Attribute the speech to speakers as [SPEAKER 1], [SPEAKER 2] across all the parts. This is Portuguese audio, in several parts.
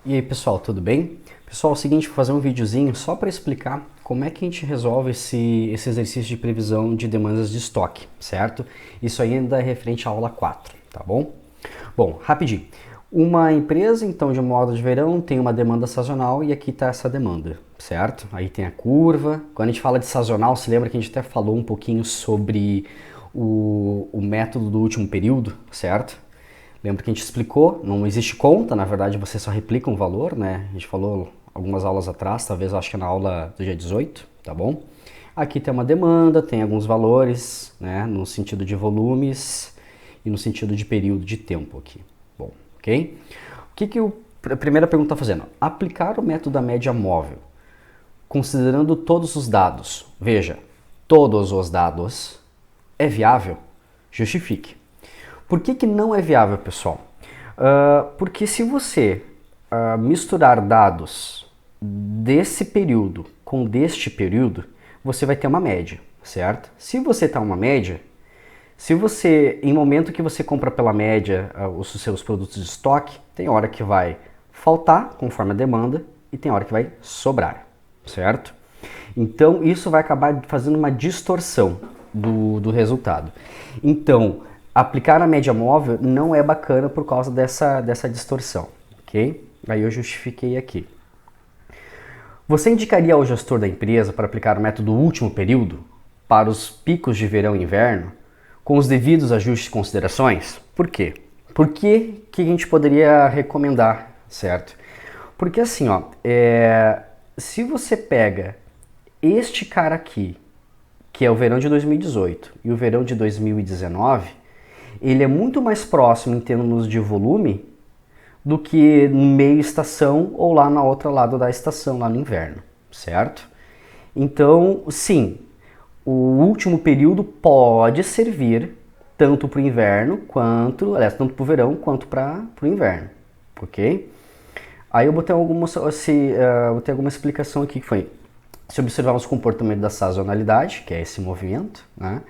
[SPEAKER 1] E aí pessoal, tudo bem? Pessoal, é o seguinte, vou fazer um videozinho só para explicar como é que a gente resolve esse exercício de previsão de demandas de estoque, certo? Isso ainda é referente à aula 4, tá bom? Bom, rapidinho. Uma empresa, então, de moda de verão tem uma demanda sazonal e aqui está essa demanda, certo? Aí tem a curva. Quando a gente fala de sazonal, se lembra que a gente até falou um pouquinho sobre o método do último período, certo? Lembra que a gente explicou, não existe conta, na verdade você só replica um valor, né? A gente falou algumas aulas atrás, talvez acho que é na aula do dia 18, tá bom? Aqui tem uma demanda, tem alguns valores, né? No sentido de volumes e no sentido de período de tempo aqui. Bom, ok? O que a primeira pergunta está fazendo? Aplicar o método da média móvel, considerando todos os dados. Veja, todos os dados é viável? Justifique. Por que não é viável, pessoal? Porque se você misturar dados desse período com deste período, você vai ter uma média, certo? Se você está uma média, se você, em momento que você compra pela média os seus produtos de estoque, tem hora que vai faltar, conforme a demanda, e tem hora que vai sobrar, certo? Então, isso vai acabar fazendo uma distorção do resultado. Então, aplicar a média móvel não é bacana por causa dessa distorção, ok? Aí eu justifiquei aqui. Você indicaria ao gestor da empresa para aplicar o método último período para os picos de verão e inverno, com os devidos ajustes e considerações? Por quê? Por que a gente poderia recomendar, certo? Porque assim, ó, se você pega este cara aqui, que é o verão de 2018 e o verão de 2019, ele é muito mais próximo em termos de volume do que no meio estação ou lá na outra lado da estação, lá no inverno, certo? Então, sim, o último período pode servir tanto para o inverno quanto, aliás, tanto para o verão quanto para o inverno, ok? Aí eu botei alguma explicação aqui que foi: se observarmos o comportamento da sazonalidade, que é esse movimento, né,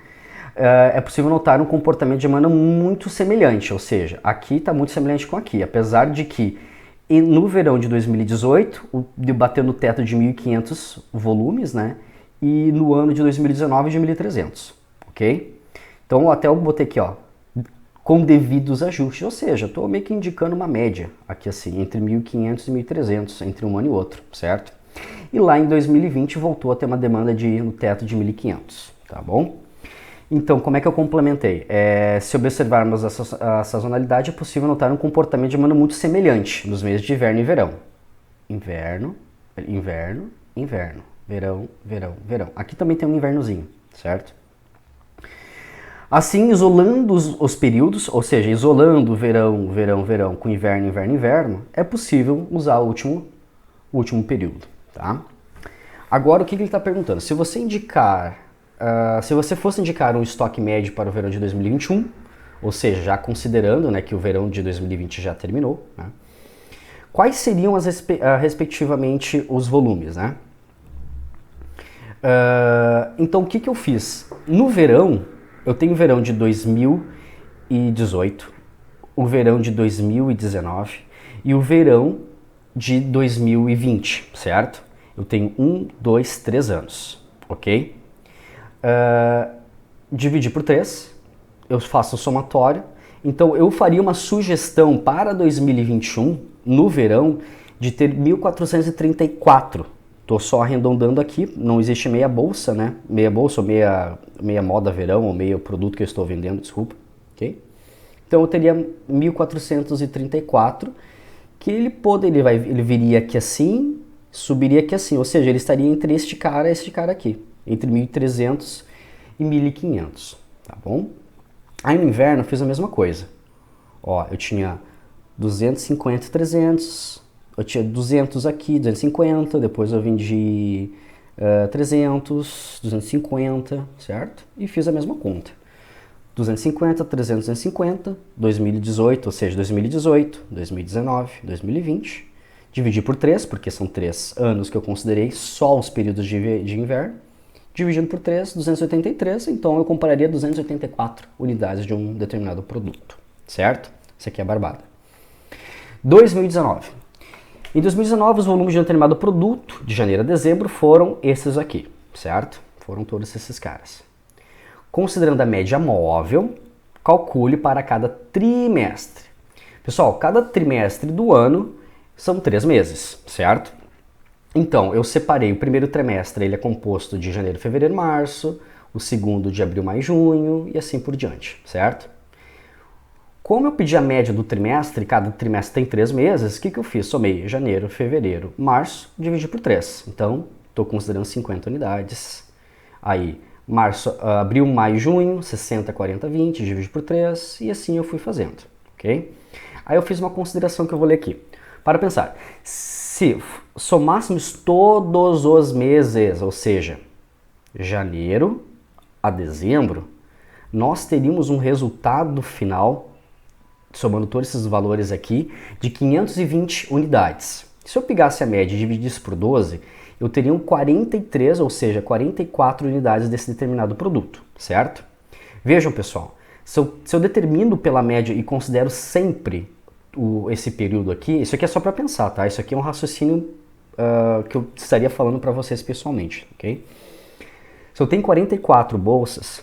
[SPEAKER 1] é possível notar um comportamento de demanda muito semelhante, ou seja, aqui está muito semelhante com aqui, apesar de que no verão de 2018 bateu no teto de 1.500 volumes, né, e no ano de 2019 de 1.300, ok? Então até eu botei aqui, ó, com devidos ajustes, ou seja, estou meio que indicando uma média aqui assim, entre 1.500 e 1.300, entre um ano e outro, certo? E lá em 2020 voltou a ter uma demanda no teto de 1.500, tá bom? Então, como é que eu complementei? Se observarmos a sazonalidade, é possível notar um comportamento de demanda muito semelhante nos meses de inverno e verão. Inverno, inverno, inverno, verão, verão, verão. Aqui também tem um invernozinho, certo? Assim, isolando os períodos, ou seja, isolando verão, verão, verão com inverno, inverno, inverno, é possível usar o último período, tá? Agora, o que ele está perguntando? Se você fosse indicar um estoque médio para o verão de 2021, ou seja, já considerando, né, que o verão de 2020 já terminou, né, quais seriam respectivamente os volumes, né? Então, o que eu fiz? No verão, eu tenho o verão de 2018, o verão de 2019 e o verão de 2020, certo? Eu tenho 1, 2, 3 anos, ok? Dividir por 3, eu faço o somatório. Então eu faria uma sugestão para 2021, no verão, de ter 1.434. Estou só arredondando aqui, não existe meia bolsa, né? Meia bolsa ou meia moda verão ou meio produto que eu estou vendendo, desculpa, ok? Então eu teria 1.434, que ele viria aqui assim, subiria aqui assim, ou seja, ele estaria entre este cara e este cara aqui, entre 1.300 e 1.500, tá bom? Aí no inverno eu fiz a mesma coisa. Ó, eu tinha 250 e 300, eu tinha 200 aqui, 250, depois eu vendi 300, 250, certo? E fiz a mesma conta. 250, 300, 250, 2018, ou seja, 2018, 2019, 2020. Dividi por 3, porque são 3 anos que eu considerei só os períodos de inverno. Dividindo por 3, 283, então eu compraria 284 unidades de um determinado produto, certo? Isso aqui é barbada. 2019. Em 2019, os volumes de um determinado produto, de janeiro a dezembro, foram esses aqui, certo? Foram todos esses caras. Considerando a média móvel, calcule para cada trimestre. Pessoal, cada trimestre do ano são 3 meses, certo? Então, eu separei o primeiro trimestre, ele é composto de janeiro, fevereiro, março, o segundo de abril, maio, junho e assim por diante, certo? Como eu pedi a média do trimestre, cada trimestre tem 3 meses, o que eu fiz? Somei janeiro, fevereiro, março, dividi por 3. Então, estou considerando 50 unidades. Aí, março, abril, maio, junho, 60, 40, 20, dividi por 3 e assim eu fui fazendo, ok? Aí eu fiz uma consideração que eu vou ler aqui. Para pensar, se somássemos todos os meses, ou seja, janeiro a dezembro, nós teríamos um resultado final, somando todos esses valores aqui, de 520 unidades. Se eu pegasse a média e dividisse por 12, eu teria 43, ou seja, 44 unidades desse determinado produto, certo? Vejam, pessoal, se eu determino pela média e considero sempre esse período aqui, isso aqui é só para pensar, tá? Isso aqui é um raciocínio que eu estaria falando para vocês pessoalmente, ok? Se eu tenho 44 bolsas,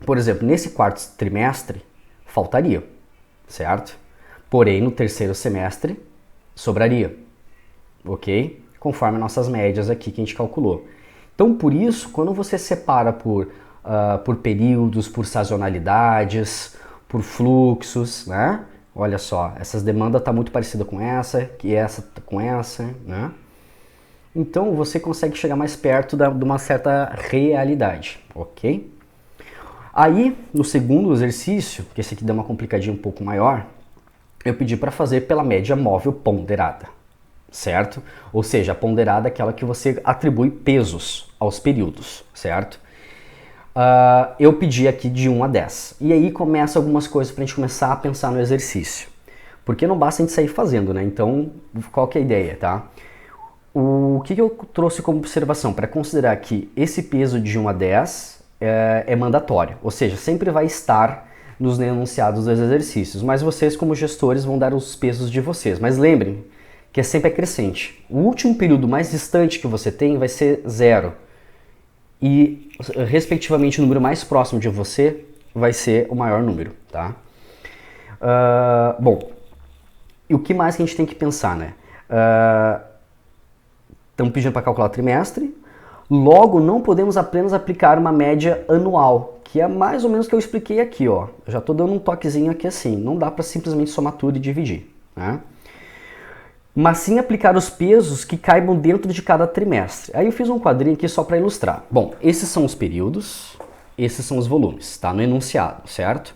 [SPEAKER 1] por exemplo, nesse quarto trimestre, faltaria, certo? Porém, no terceiro semestre, sobraria, ok? Conforme nossas médias aqui que a gente calculou. Então, por isso, quando você separa por períodos, por sazonalidades, por fluxos, né? Olha só, essas demandas estão muito parecidas com essa, que essa com essa, né? Então você consegue chegar mais perto de uma certa realidade, ok? Aí, no segundo exercício, que esse aqui deu uma complicadinha um pouco maior, eu pedi para fazer pela média móvel ponderada, certo? Ou seja, a ponderada é aquela que você atribui pesos aos períodos, certo? Eu pedi aqui de 1 a 10. E aí começa algumas coisas para a gente começar a pensar no exercício. Porque não basta a gente sair fazendo, né? Então, qual que é a ideia, tá? O que eu trouxe como observação? Para considerar que esse peso de 1 a 10 é mandatório. Ou seja, sempre vai estar nos enunciados dos exercícios. Mas vocês, como gestores, vão dar os pesos de vocês. Mas lembrem que é sempre crescente. O último período mais distante que você tem vai ser 0. E, respectivamente, o número mais próximo de você vai ser o maior número, tá? Bom, e o que mais que a gente tem que pensar, né? Estamos pedindo para calcular trimestre, logo não podemos apenas aplicar uma média anual, que é mais ou menos o que eu expliquei aqui, ó. Eu já estou dando um toquezinho aqui assim, não dá para simplesmente somar tudo e dividir, né? Mas sim aplicar os pesos que caibam dentro de cada trimestre. Aí eu fiz um quadrinho aqui só para ilustrar. Bom, esses são os períodos, esses são os volumes, tá? No enunciado, certo?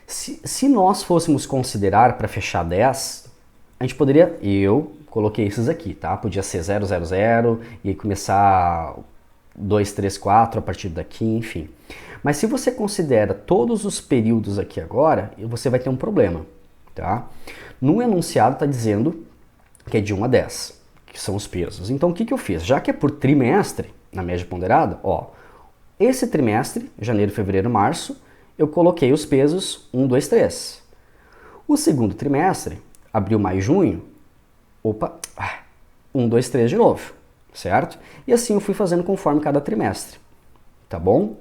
[SPEAKER 1] Se nós fôssemos considerar para fechar 10, a gente poderia... Eu coloquei esses aqui, tá? Podia ser 0, 0, 0 e aí começar 2, 3, 4 a partir daqui, enfim. Mas se você considera todos os períodos aqui agora, você vai ter um problema, tá? No enunciado está dizendo que é de 1 a 10, que são os pesos. Então o que eu fiz? Já que é por trimestre, na média ponderada, ó, esse trimestre, janeiro, fevereiro, março, eu coloquei os pesos 1, 2, 3. O segundo trimestre, abril, maio, junho, 1, 2, 3 de novo, certo? E assim eu fui fazendo conforme cada trimestre, tá bom?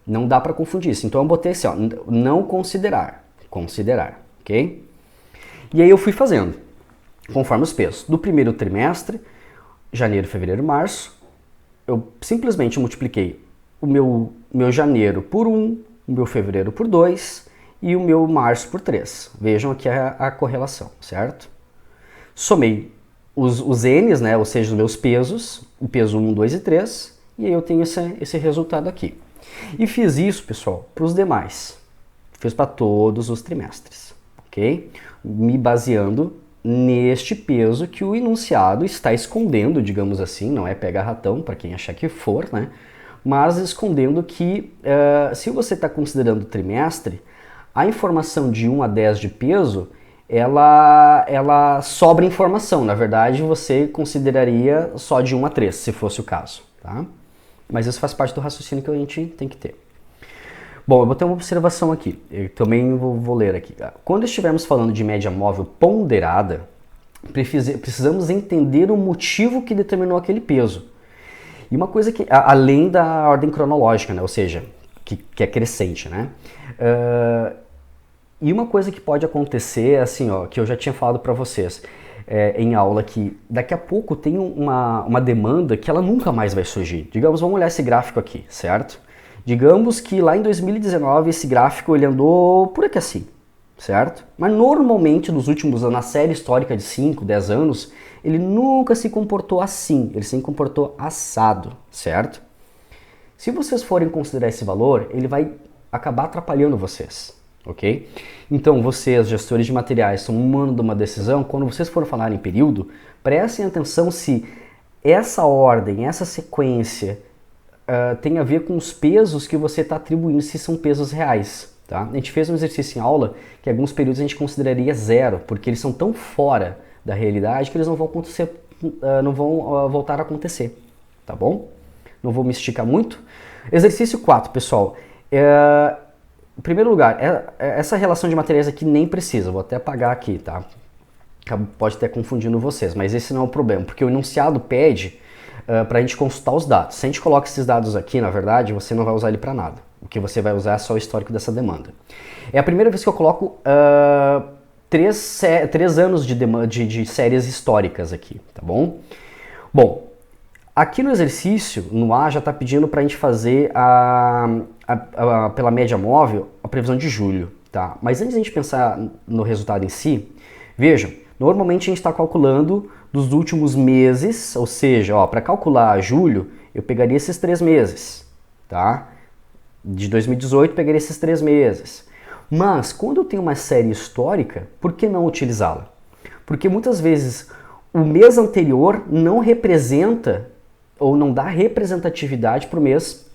[SPEAKER 1] Não dá para confundir isso. Então eu botei assim, ó, não considerar, ok? E aí eu fui fazendo conforme os pesos. Do primeiro trimestre, janeiro, fevereiro, março, eu simplesmente multipliquei o meu janeiro por 1, o meu fevereiro por 2 e o meu março por 3. Vejam aqui a correlação, certo? Somei os N's, né, ou seja, os meus pesos, o peso 1, 2 e 3, e aí eu tenho esse resultado aqui. E fiz isso, pessoal, para os demais. Fiz para todos os trimestres, ok? Me baseando neste peso que o enunciado está escondendo, digamos assim, não é pega-ratão, para quem achar que for, né? Mas escondendo que, se você está considerando trimestre, a informação de 1 a 10 de peso, ela sobra informação. Na verdade, você consideraria só de 1 a 3, se fosse o caso, tá? Mas isso faz parte do raciocínio que a gente tem que ter. Bom, eu vou ter uma observação aqui, eu também vou ler aqui. Quando estivermos falando de média móvel ponderada, precisamos entender o motivo que determinou aquele peso. E uma coisa que, além da ordem cronológica, né? Ou seja, que é crescente, né? E uma coisa que pode acontecer, assim, ó, que eu já tinha falado para vocês em aula, que daqui a pouco tem uma demanda que ela nunca mais vai surgir. Digamos, vamos olhar esse gráfico aqui, certo? Digamos que lá em 2019 esse gráfico ele andou por aqui assim, certo? Mas normalmente nos últimos anos, na série histórica de 5, 10 anos, ele nunca se comportou assim, ele se comportou assado, certo? Se vocês forem considerar esse valor, ele vai acabar atrapalhando vocês, ok? Então vocês, gestores de materiais, tomando uma decisão, quando vocês forem falar em período, prestem atenção se essa ordem, essa sequência tem a ver com os pesos que você está atribuindo, se são pesos reais. Tá? A gente fez um exercício em aula que alguns períodos a gente consideraria zero, porque eles são tão fora da realidade que eles não vão acontecer, não vão voltar a acontecer, tá bom? Não vou me esticar muito. Exercício 4, pessoal. Em primeiro lugar, essa relação de materiais aqui nem precisa, vou até apagar aqui, tá? Pode estar confundindo vocês, mas esse não é o problema, porque o enunciado pede para a gente consultar os dados. Se a gente coloca esses dados aqui, na verdade, você não vai usar ele para nada. O que você vai usar é só o histórico dessa demanda. É a primeira vez que eu coloco 3 anos de séries históricas aqui, tá bom? Bom, aqui no exercício, no A, já está pedindo para a gente fazer pela média móvel a previsão de julho, tá? Mas antes de a gente pensar no resultado em si, vejam, normalmente a gente está calculando dos últimos meses, ou seja, para calcular julho, eu pegaria esses 3 meses, tá? De 2018, pegaria esses 3 meses. Mas, quando eu tenho uma série histórica, por que não utilizá-la? Porque muitas vezes o mês anterior não representa ou não dá representatividade para o mês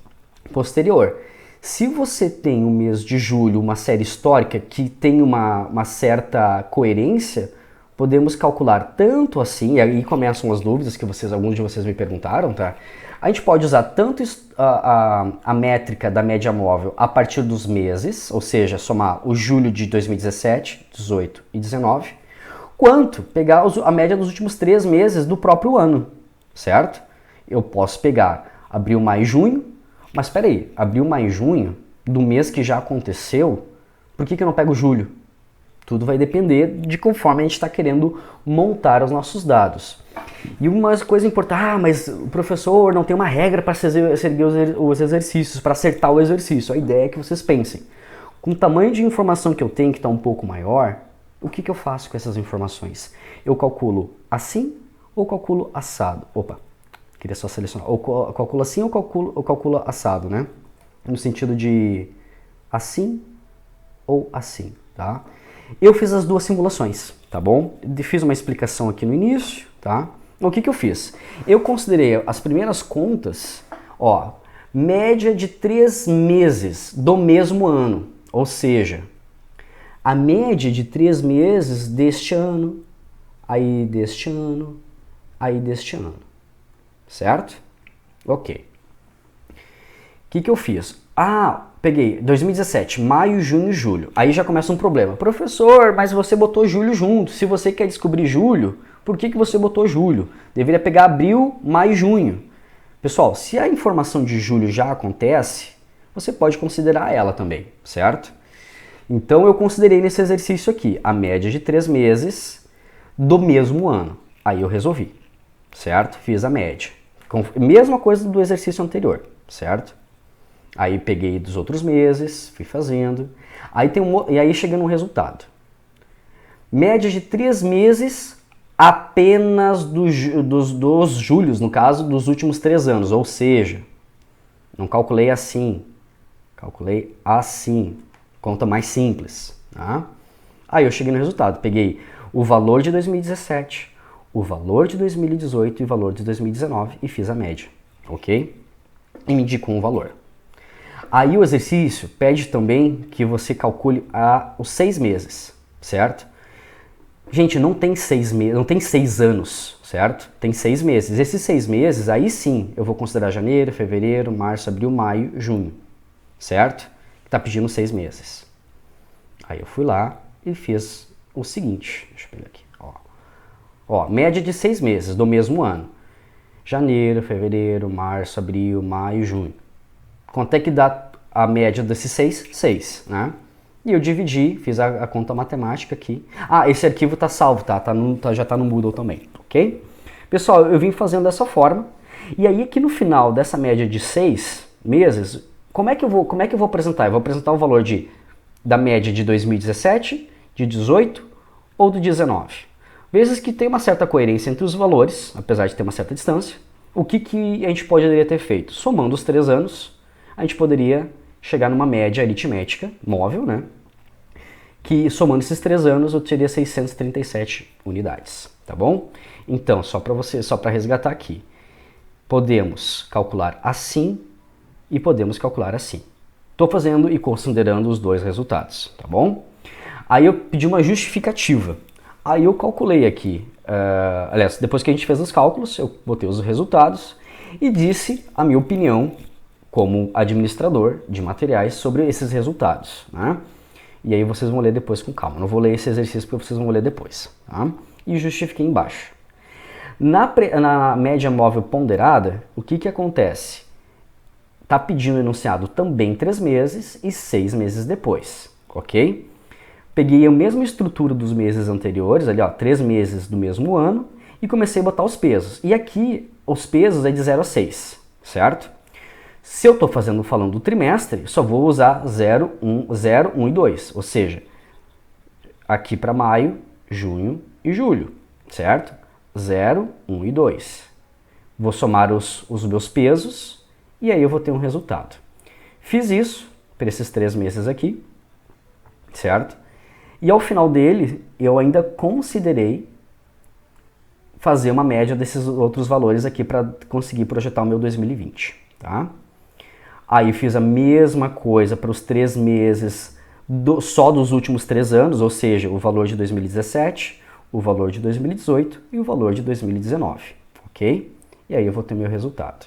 [SPEAKER 1] posterior. Se você tem o mês de julho, uma série histórica que tem uma certa coerência, podemos calcular tanto assim, e aí começam as dúvidas que alguns de vocês me perguntaram, tá? A gente pode usar tanto a métrica da média móvel a partir dos meses, ou seja, somar o julho de 2017, 18 e 19, quanto pegar a média dos últimos 3 meses do próprio ano, certo? Eu posso pegar abril, maio e junho, mas espera aí, abril, maio e junho, do mês que já aconteceu, por que eu não pego julho? Tudo vai depender de conforme a gente está querendo montar os nossos dados. E uma coisa importante, mas o professor não tem uma regra para seguir os exercícios, para acertar o exercício. A ideia é que vocês pensem, com o tamanho de informação que eu tenho, que está um pouco maior, o que eu faço com essas informações? Eu calculo assim ou calculo assado? Opa, queria só selecionar. Ou calculo assim ou calculo assado, né? No sentido de assim ou assim, tá? Eu fiz as 2 simulações, tá bom? Fiz uma explicação aqui no início, tá? O que eu fiz? Eu considerei as primeiras contas, média de 3 meses do mesmo ano, ou seja, a média de 3 meses deste ano, aí deste ano, aí deste ano, certo? Ok. O que eu fiz? Peguei 2017, maio, junho e julho. Aí já começa um problema. Professor, mas você botou julho junto. Se você quer descobrir julho, por que você botou julho? Deveria pegar abril, maio e junho. Pessoal, se a informação de julho já acontece, você pode considerar ela também, certo? Então eu considerei nesse exercício aqui a média de 3 meses do mesmo ano. Aí eu resolvi, certo? Fiz a média. Mesma coisa do exercício anterior, certo? Aí peguei dos outros meses, fui fazendo. E aí chega no resultado. Média de 3 meses apenas dos julhos, no caso, dos últimos 3 anos. Ou seja, não calculei assim, calculei assim. Conta mais simples. Tá? Aí eu cheguei no resultado. Peguei o valor de 2017, o valor de 2018 e o valor de 2019 e fiz a média. Ok? E me indicou um valor. Aí o exercício pede também que você calcule os 6 meses, certo? Gente, não tem 6 meses, não tem 6 anos, certo? Tem 6 meses. Esses 6 meses, aí sim, eu vou considerar janeiro, fevereiro, março, abril, maio, junho, certo? Tá pedindo 6 meses. Aí eu fui lá e fiz o seguinte, deixa eu pegar aqui, Ó, média de 6 meses do mesmo ano. Janeiro, fevereiro, março, abril, maio, junho. Quanto é que dá a média desses 6? 6, né? E eu dividi, fiz a conta matemática aqui. Ah, esse arquivo está salvo, tá? Já está no Moodle também, ok? Pessoal, eu vim fazendo dessa forma. E aí aqui no final dessa média de 6 meses, como é que eu vou apresentar? Eu vou apresentar o valor da média de 2017, de 18 ou do 19. Vezes que tem uma certa coerência entre os valores, apesar de ter uma certa distância. O que a gente poderia ter feito? Somando os 3 anos, a gente poderia chegar numa média aritmética móvel, né? Que somando esses 3 anos eu teria 637 unidades, tá bom? Então, só para resgatar aqui, podemos calcular assim e podemos calcular assim. Estou fazendo e considerando os dois resultados, tá bom? Aí eu pedi uma justificativa. Aí eu calculei aqui, aliás, depois que a gente fez os cálculos, eu botei os resultados e disse a minha opinião como administrador de materiais sobre esses resultados, né? E aí vocês vão ler depois com calma. Não vou ler esse exercício porque vocês vão ler depois, tá? E justifiquei embaixo. Na média móvel ponderada, o que acontece? Está pedindo o enunciado também 3 meses e 6 meses depois, ok? Peguei a mesma estrutura dos meses anteriores, ali ó, 3 meses do mesmo ano, e comecei a botar os pesos. E aqui, os pesos é de 0 a 6, certo? Se eu estou falando do trimestre, só vou usar 0, 1 e 2, ou seja, aqui para maio, junho e julho, certo? 0, 1 e 2. Vou somar os meus pesos e aí eu vou ter um resultado. Fiz isso para esses 3 meses aqui, certo? E ao final dele, eu ainda considerei fazer uma média desses outros valores aqui para conseguir projetar o meu 2020, tá? Aí fiz a mesma coisa para os 3 meses só dos últimos 3 anos, ou seja, o valor de 2017, o valor de 2018 e o valor de 2019, ok? E aí eu vou ter meu resultado.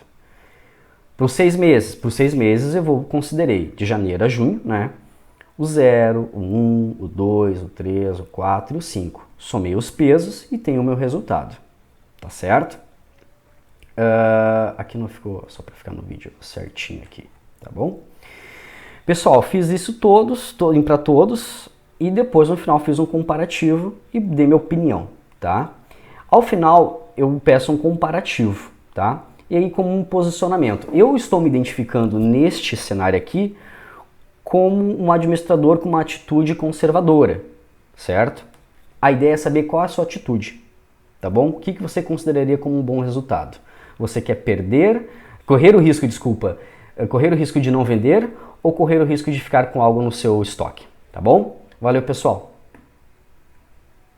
[SPEAKER 1] Para os 6 meses eu considerei de janeiro a junho, né? O 0, o 1, o 2, o 3, o 4 e o 5. Somei os pesos e tenho o meu resultado, tá certo? Aqui não ficou, só para ficar no vídeo certinho aqui, tá bom? Pessoal, fiz isso para todos e depois no final fiz um comparativo e dei minha opinião, tá? Ao final eu peço um comparativo, tá? E aí como um posicionamento. Eu estou me identificando neste cenário aqui como um administrador com uma atitude conservadora, certo? A ideia é saber qual é a sua atitude, tá bom? O que você consideraria como um bom resultado? Você quer correr o risco de não vender ou correr o risco de ficar com algo no seu estoque, tá bom? Valeu, pessoal!